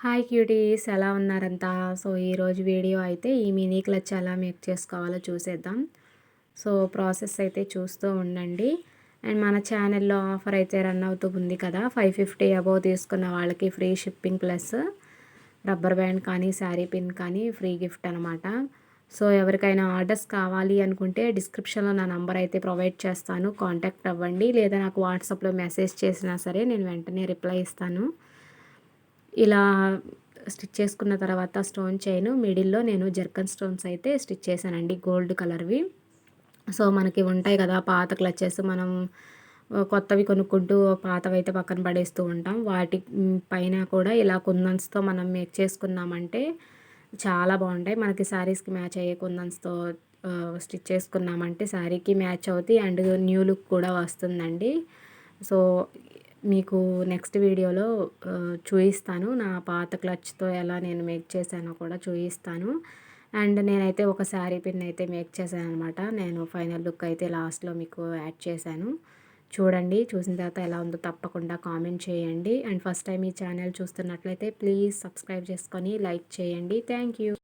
Hi cuties, ఎలా ఉన్నారంతా? So ఈరోజు video అయితే ఈ మినీ క్లచ్ ఎలా మేక్ చేసుకోవాలో చూసేద్దాం. సో ప్రాసెస్ అయితే చూస్తూ ఉండండి. అండ్ మన ఛానల్లో ఆఫర్ అయితే రన్ అవుతూ ఉంది కదా, 550 అబోవ్ తీసుకున్న వాళ్ళకి free shipping plus rubber band కానీ శారీ పిన్ కానీ ఫ్రీ గిఫ్ట్ అనమాట. సో ఎవరికైనా ఆర్డర్స్ కావాలి అనుకుంటే డిస్క్రిప్షన్లో నా నంబర్ అయితే ప్రొవైడ్ చేస్తాను, కాంటాక్ట్ అవ్వండి. లేదా నాకు వాట్సాప్లో మెసేజ్ చేసినా సరే నేను వెంటనే రిప్లై ఇస్తాను. ఇలా స్టిచ్ చేసుకున్న తర్వాత స్టోన్ చైన్ మిడిల్లో నేను జర్కన్ స్టోన్స్ అయితే స్టిచ్ చేశానండి, గోల్డ్ కలర్వి. సో మనకి ఉంటాయి కదా పాత క్లచెస్, మనం కొత్తవి కొనుక్కుంటూ పాతవైతే పక్కన పడేస్తూ ఉంటాం. వాటి పైన కూడా ఇలా కుందన్స్తో మనం మేక్ చేసుకున్నామంటే చాలా బాగుంటాయి. మనకి శారీస్కి మ్యాచ్ అయ్యే కుందన్స్తో స్టిచ్ చేసుకున్నామంటే శారీకి మ్యాచ్ అవుతాయి అండ్ న్యూ లుక్ కూడా వస్తుందండి. సో మీకు నెక్స్ట్ వీడియోలో చూపిస్తాను, నా పాత క్లచ్తో ఎలా నేను మేక్ చేశానో కూడా చూపిస్తాను. అండ్ నేనైతే ఒక శారీ పిన్ అయితే మేక్ చేశాను అనమాట. నేను ఫైనల్ లుక్ అయితే లాస్ట్లో మీకు యాడ్ చేశాను. చూడండి, చూసిన తర్వాత ఎలా ఉందో తప్పకుండా కామెంట్ చేయండి. అండ్ ఫస్ట్ టైం ఈ ఛానల్ చూస్తున్నట్లయితే ప్లీజ్ సబ్స్క్రైబ్ చేసుకొని లైక్ చేయండి. Thank you.